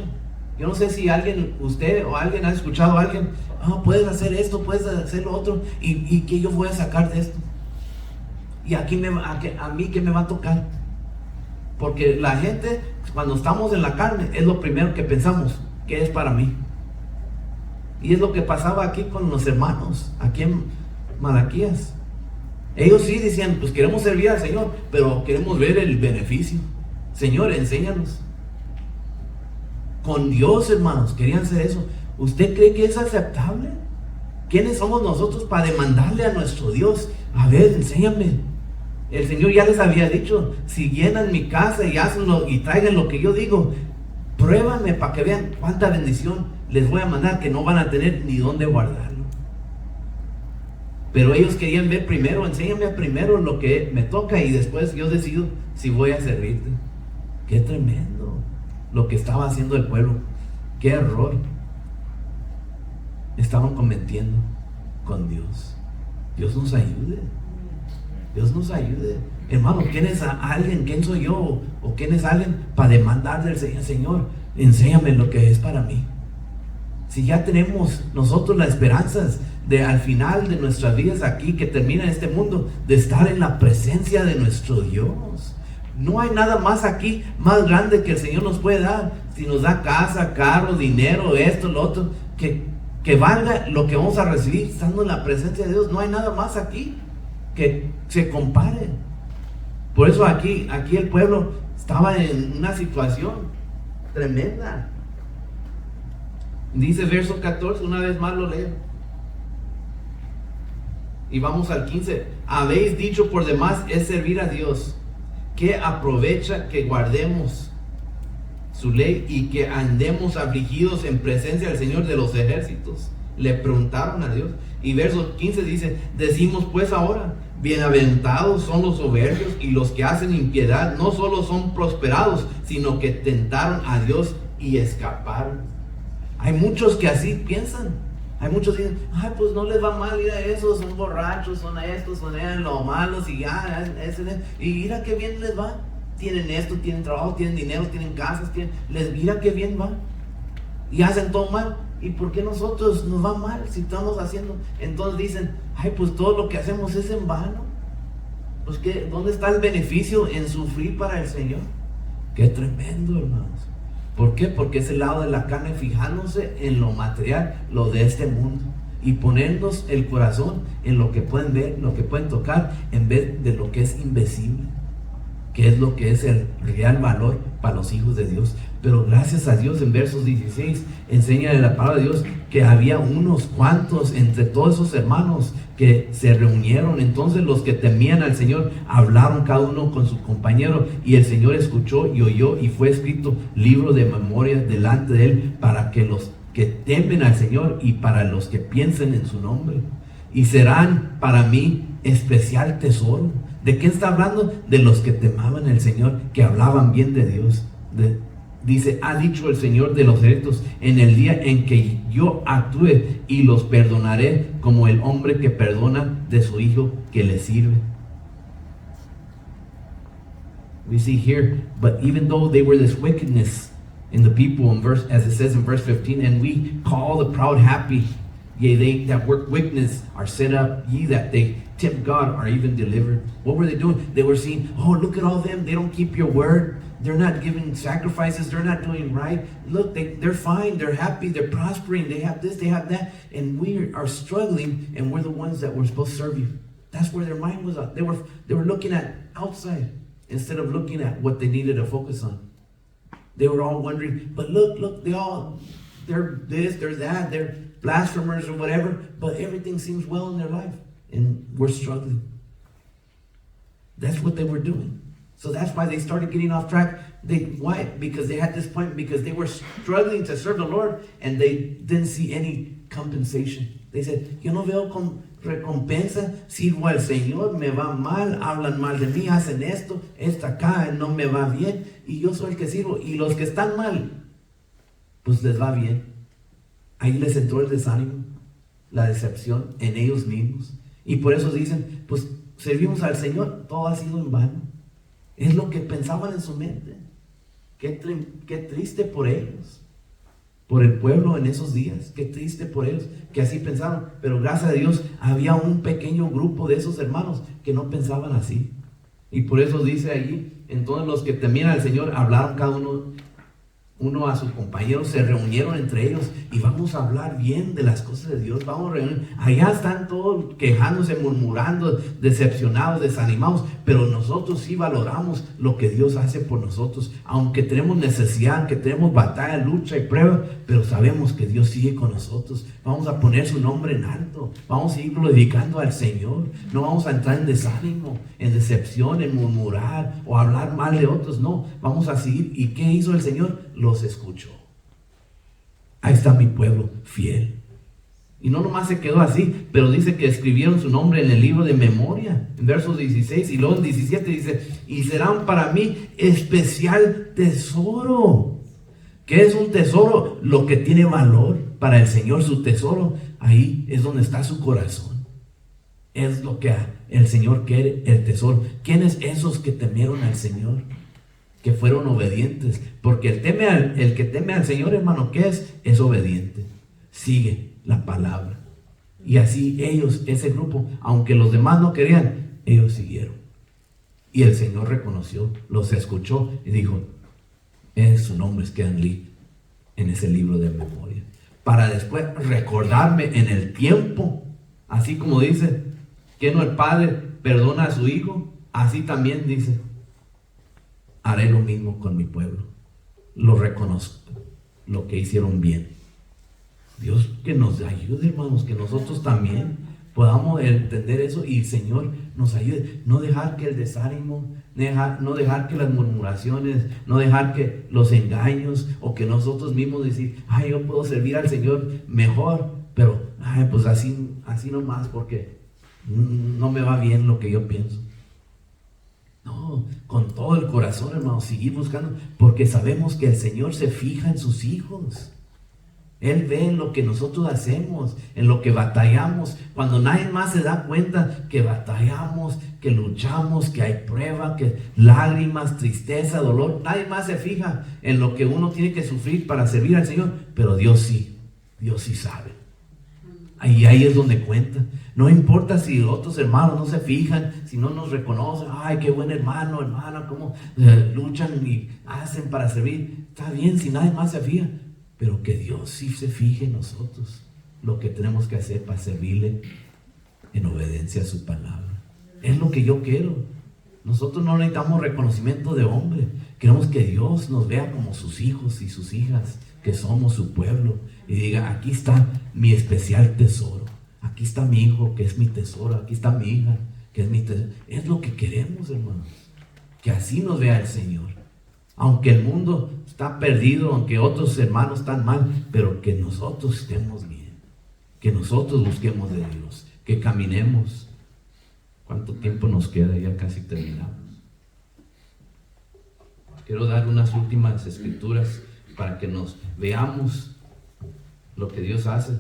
Yo no sé si alguien, usted o alguien ha escuchado a alguien, puedes hacer esto, puedes hacer lo otro, y ¿qué yo voy a sacar de esto? Y aquí a mí ¿qué me va a tocar? Porque la gente, cuando estamos en la carne, es lo primero que pensamos, ¿qué es para mí? Y es lo que pasaba aquí con los hermanos, aquí en Malaquías. Ellos sí decían, pues queremos servir al Señor, pero queremos ver el beneficio. Señor, enséñanos. Con Dios, hermanos, querían hacer eso. ¿Usted cree que es aceptable? ¿Quiénes somos nosotros para demandarle a nuestro Dios? A ver, enséñame. El Señor ya les había dicho, si llenan mi casa y hacenlo y traigan lo que yo digo, pruébanme para que vean cuánta bendición les voy a mandar, que no van a tener ni dónde guardarlo. Pero ellos querían ver primero, enséñame primero lo que me toca y después yo decido si voy a servirte. Qué tremendo lo que estaba haciendo el pueblo. Qué error estaban cometiendo con Dios. Dios nos ayude. Dios nos ayude. Hermano, ¿quién es alguien? ¿Quién soy yo? ¿O quién es alguien para demandar del Señor? Señor, enséñame lo que es para mí. Si ya tenemos nosotros las esperanzas de al final de nuestras vidas aquí, que termina este mundo, de estar en la presencia de nuestro Dios. No hay nada más aquí, más grande que el Señor nos puede dar. Si nos da casa, carro, dinero, esto, lo otro, que valga lo que vamos a recibir estando en la presencia de Dios. No hay nada más aquí que se compare. Por eso aquí el pueblo estaba en una situación tremenda. Dice verso 14, una vez más lo leo. Y vamos al 15. Habéis dicho por demás es servir a Dios. ¿Qué aprovecha que guardemos su ley y que andemos afligidos en presencia del Señor de los ejércitos? Le preguntaron a Dios. Y verso 15 dice, decimos pues ahora, bienaventurados son los soberbios y los que hacen impiedad, no solo son prosperados, sino que tentaron a Dios y escaparon. Hay muchos que así piensan. Hay muchos que dicen, pues no les va mal, mira esos, son borrachos, son estos, son los malos, y y mira qué bien les va. Tienen esto, tienen trabajo, tienen dinero, tienen casas, mira qué bien va. Y hacen todo mal. ¿Y por qué nosotros nos va mal si estamos haciendo? Entonces dicen, pues todo lo que hacemos es en vano. Pues ¿dónde está el beneficio en sufrir para el Señor? Qué tremendo, hermanos. ¿Por qué? Porque es el lado de la carne fijándose en lo material, lo de este mundo, y ponernos el corazón en lo que pueden ver, lo que pueden tocar, en vez de lo que es invisible, que es lo que es el real valor para los hijos de Dios. Pero gracias a Dios, en versos 16 enseña de la palabra de Dios que había unos cuantos entre todos esos hermanos que se reunieron. Entonces los que temían al Señor hablaron cada uno con su compañero, y el Señor escuchó y oyó, y fue escrito libro de memoria delante de él para que los que temen al Señor y para los que piensen en su nombre. Y serán para mí especial tesoro ¿De qué está hablando? De los que temaban al Señor, que hablaban bien de Dios. Dice, ha dicho el Señor de los ejércitos, en el día en que yo actúe y los perdonaré como el hombre que perdona de su hijo que le sirve. We see here, but even though they were this wickedness in the people, in verse, as it says in verse 15, and we call the proud happy, yea, they that work wickedness are set up, ye that they tempt God are even delivered. What were they doing? They were saying, oh, look at all them, they don't keep your word. They're not giving sacrifices. They're not doing right. Look, they're fine. They're happy. They're prospering. They have this, they have that. And we are struggling, and we're the ones that were supposed to serve you. That's where their mind was at. They were looking at outside instead of looking at what they needed to focus on. They were all wondering, but look, they're this, they're that, they're blasphemers or whatever, but everything seems well in their life. And we're struggling. That's what they were doing. So that's why they started getting off track. Why? Because they had this point, because they were struggling to serve the Lord and they didn't see any compensation. They said, yo no veo recompensa, sirvo al Señor, me va mal, hablan mal de mí, hacen esto acá, no me va bien, y yo soy el que sirvo. Y los que están mal, pues les va bien. Ahí les entró el desánimo, la decepción en ellos mismos. Y por eso dicen, pues servimos al Señor, todo ha sido en vano. Es lo que pensaban en su mente. Qué triste por ellos, por el pueblo en esos días. Qué triste por ellos que así pensaron. Pero gracias a Dios había un pequeño grupo de esos hermanos que no pensaban así. Y por eso dice allí, entonces los que temían al Señor hablaron cada uno a sus compañeros, se reunieron entre ellos y vamos a hablar bien de las cosas de Dios. Vamos a reunir. Allá están todos quejándose, murmurando, decepcionados, desanimados, pero nosotros sí valoramos lo que Dios hace por nosotros, aunque tenemos necesidad, que tenemos batalla, lucha y prueba, pero sabemos que Dios sigue con nosotros. Vamos a poner su nombre en alto, vamos a ir glorificando al Señor. No vamos a entrar en desánimo, en decepción, en murmurar o hablar mal de otros. No, vamos a seguir. ¿Y qué hizo el Señor? Los escuchó. Ahí está mi pueblo fiel. Y no nomás se quedó así, pero dice que escribieron su nombre en el libro de memoria, en versos 16, y luego en 17 dice, y serán para mí especial tesoro. ¿Qué es un tesoro? Lo que tiene valor para el Señor, su tesoro. Ahí es donde está su corazón. Es lo que el Señor quiere, el tesoro. ¿Quiénes esos que temieron al Señor? Que fueron obedientes, porque el que teme al Señor, hermano, ¿qué es? Es obediente, sigue la palabra. Y así ellos, ese grupo, aunque los demás no querían, ellos siguieron. Y el Señor reconoció, los escuchó y dijo, sus nombres quedan en ese libro de memoria, para después recordarme en el tiempo. Así como dice que no el Padre perdona a su Hijo, así también dice, haré lo mismo con mi pueblo. Lo reconozco, lo que hicieron bien. Dios que nos ayude, hermanos, que nosotros también podamos entender eso y el Señor nos ayude. No dejar que el desánimo, no dejar que las murmuraciones, no dejar que los engaños o que nosotros mismos decir, yo puedo servir al Señor mejor, pero pues así nomás porque no me va bien lo que yo pienso. No, con todo el corazón, hermano, seguir buscando, porque sabemos que el Señor se fija en sus hijos. Él ve en lo que nosotros hacemos, en lo que batallamos, cuando nadie más se da cuenta que batallamos, que luchamos, que hay prueba, que lágrimas, tristeza, dolor. Nadie más se fija en lo que uno tiene que sufrir para servir al Señor, pero Dios sí sabe. Ahí es donde cuenta. No importa si otros hermanos no se fijan, si no nos reconocen, qué buen hermano, hermana, cómo luchan y hacen para servir. Está bien si nadie más se fija, pero que Dios sí se fije en nosotros, lo que tenemos que hacer para servirle en obediencia a su palabra. Es lo que yo quiero. Nosotros no necesitamos reconocimiento de hombre. Queremos que Dios nos vea como sus hijos y sus hijas, que somos su pueblo, y diga, aquí está mi especial tesoro, aquí está mi hijo que es mi tesoro, aquí está mi hija que es mi tesoro. Es lo que queremos, hermanos, que así nos vea el Señor, aunque el mundo está perdido, aunque otros hermanos están mal, pero que nosotros estemos bien, que nosotros busquemos de Dios, que caminemos ¿Cuánto tiempo nos queda? Ya casi terminamos. Quiero dar unas últimas escrituras para que nos veamos lo que Dios hace.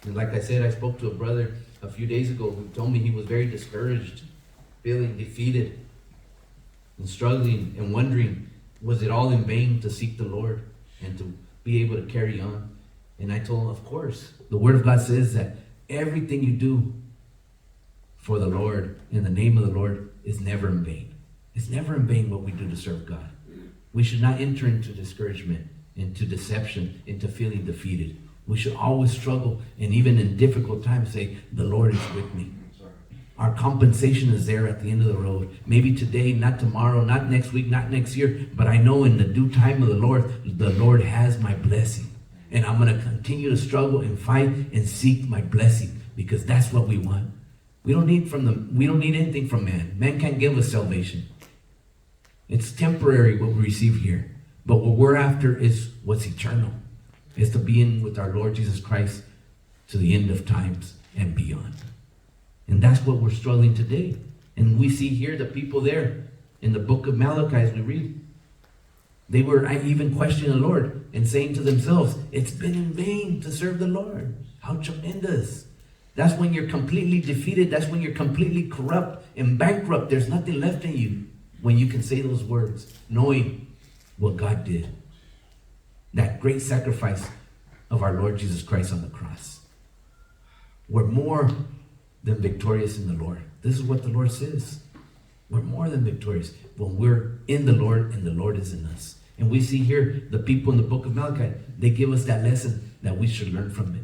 And like I said, I spoke to a brother a few days ago who told me he was very discouraged, feeling defeated, and struggling and wondering, was it all in vain to seek the Lord and to be able to carry on? And I told him, of course. The Word of God says that everything you do for the Lord, in the name of the Lord, is never in vain. It's never in vain what we do to serve God. We should not enter into discouragement, into deception, into feeling defeated. We should always struggle, and even in difficult times say, the Lord is with me. Our compensation is there at the end of the road. Maybe today, not tomorrow, not next week, not next year, but I know in the due time of the Lord has my blessing. And I'm going to continue to struggle and fight and seek my blessing, because that's what we want. We don't need anything from man. Man can't give us salvation. It's temporary what we receive here. But what we're after is what's eternal. It's to be in with our Lord Jesus Christ to the end of times and beyond. And that's what we're struggling today. And we see here the people there in the book of Malachi as we read. They were even questioning the Lord and saying to themselves, it's been in vain to serve the Lord. How tremendous. That's when you're completely defeated. That's when you're completely corrupt and bankrupt. There's nothing left in you when you can say those words, knowing what God did. That great sacrifice of our Lord Jesus Christ on the cross. We're more than victorious in the Lord. This is what the Lord says. We're more than victorious when we're in the Lord and the Lord is in us. And we see here the people in the book of Malachi, they give us that lesson that we should learn from it.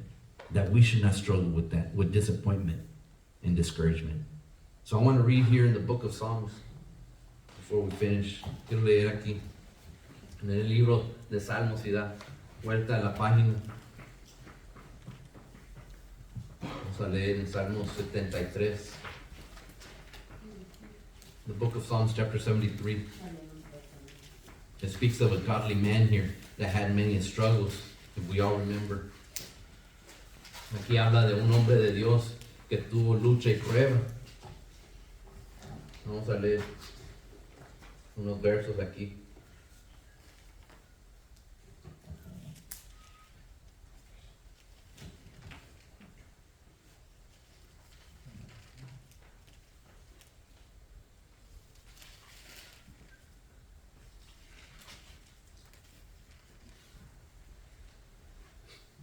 That we should not struggle with that, with disappointment and discouragement. So I want to read here in the book of Psalms before we finish. Quiero leer aquí en el libro de Salmos y da vuelta a la página. Vamos a leer en Salmos 73. The book of Psalms chapter 73. It speaks of a godly man here that had many struggles, if we all remember. Aquí habla de un hombre de Dios que tuvo lucha y prueba. Vamos a leer unos versos aquí.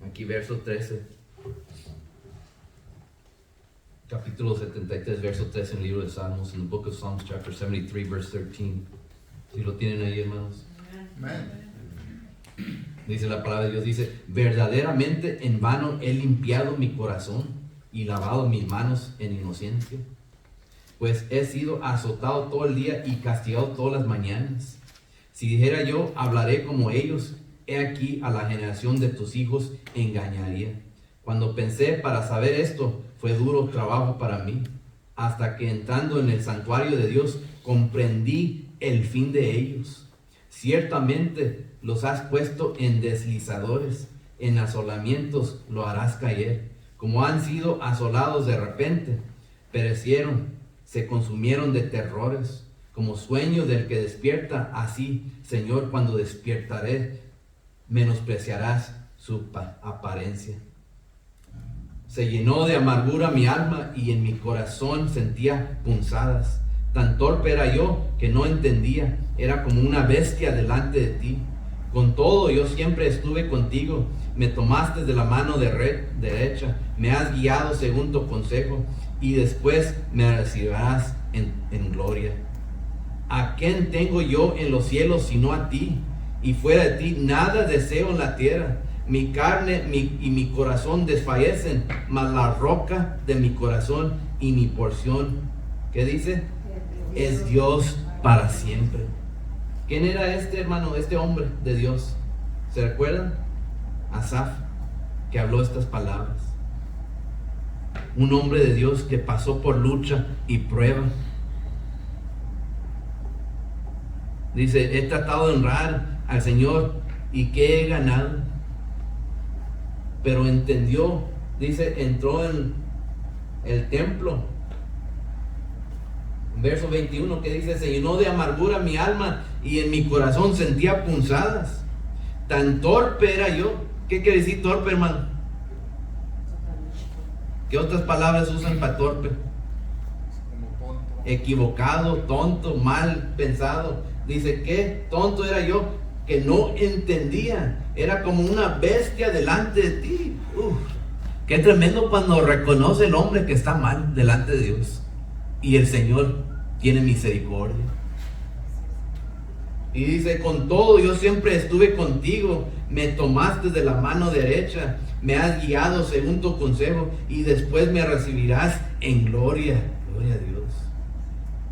Aquí verso 13. Capítulo 73, verso 13 en el libro de Salmos, in the book of Psalms, chapter 73, verse 13. Si lo tienen ahí, hermanos. Amen. Dice la palabra de Dios, dice, verdaderamente en vano he limpiado mi corazón y lavado mis manos en inocencia, pues he sido azotado todo el día y castigado todas las mañanas. Si dijera yo, hablaré como ellos, he aquí a la generación de tus hijos engañaría. Cuando pensé para saber esto, fue duro trabajo para mí, hasta que entrando en el santuario de Dios, comprendí el fin de ellos. Ciertamente los has puesto en deslizadores, en asolamientos lo harás caer. Como han sido asolados de repente, perecieron, se consumieron de terrores. Como sueño del que despierta, así, Señor, cuando despiertaré, menospreciarás su apariencia. Se llenó de amargura mi alma y en mi corazón sentía punzadas. Tan torpe era yo que no entendía. Era como una bestia delante de ti. Con todo yo siempre estuve contigo. Me tomaste de la mano derecha. Me has guiado según tu consejo. Y después me recibirás en gloria. ¿A quién tengo yo en los cielos sino a ti? Y fuera de ti nada deseo en la tierra. Mi carne y mi corazón desfallecen, mas la roca de mi corazón y mi porción, ¿qué dice? Es Dios para siempre. ¿Quién era este hermano, este hombre de Dios? ¿Se recuerdan? Asaf, que habló estas palabras. Un hombre de Dios que pasó por lucha y prueba. Dice, he tratado de honrar al Señor y que he ganado. Pero entendió, dice, entró en el templo Verso 21 que dice, se llenó de amargura mi alma y en mi corazón sentía punzadas. Tan torpe era yo. ¿Qué quiere decir torpe, hermano? ¿Qué otras palabras usan para torpe? Como tonto. Equivocado, tonto, mal pensado. Dice, ¿qué tonto era yo? Que no entendía. Era como una bestia delante de ti. Qué tremendo cuando reconoce el hombre que está mal delante de Dios. Y el Señor tiene misericordia. Y dice, con todo yo siempre estuve contigo, me tomaste de la mano derecha, me has guiado según tu consejo y después me recibirás en gloria. Gloria a Dios.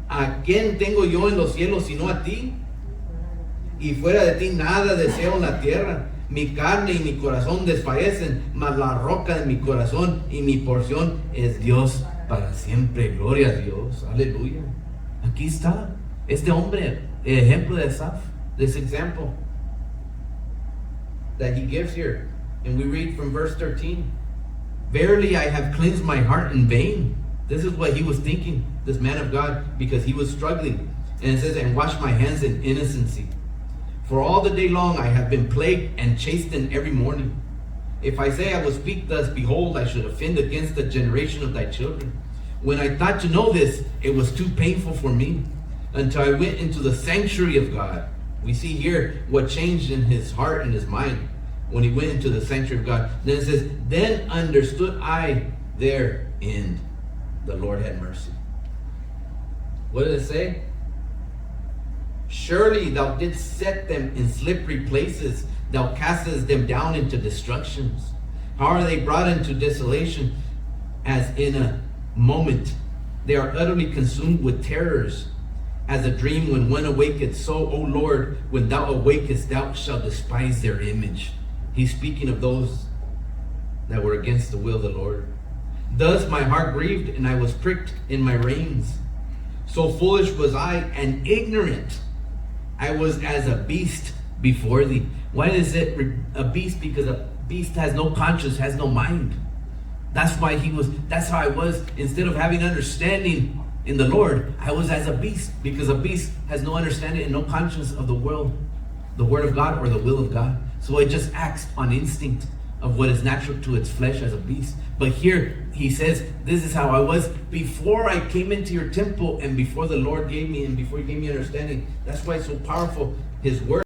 ¿A quién tengo yo en los cielos sino a ti? Y fuera de ti nada deseo en la tierra. Mi carne y mi corazón desfallecen, mas la roca de mi corazón y mi porción es Dios para siempre. Gloria a Dios. Aleluya. Aquí está este hombre, el ejemplo de Asaph, this example that he gives here. And we read from verse 13. Verily I have cleansed my heart in vain. This is what he was thinking, this man of God, because he was struggling. And it says, and wash my hands in innocency. For all the day long I have been plagued and chastened every morning. If I say I will speak thus, behold, I should offend against the generation of thy children. When I thought to know this, it was too painful for me, until I went into the sanctuary of God. We see here what changed in his heart and his mind when he went into the sanctuary of God. Then it says, then understood I therein the Lord had mercy. What did it say? Surely thou didst set them in slippery places. Thou castest them down into destructions. How are they brought into desolation? As in a moment. They are utterly consumed with terrors. As a dream when one awaketh, so, O Lord, when thou awakest, thou shalt despise their image. He's speaking of those that were against the will of the Lord. Thus my heart grieved, and I was pricked in my reins. So foolish was I and ignorant. I was as a beast before thee. Why is it a beast? Because a beast has no conscience, has no mind. That's how I was. Instead of having understanding in the Lord, I was as a beast, because a beast has no understanding and no conscience of the world, the word of God or the will of God. So it just acts on instinct of what is natural to its flesh as a beast. But here he says, this is how I was before I came into your temple and before the Lord gave me, and before he gave me understanding. That's why it's so powerful. His word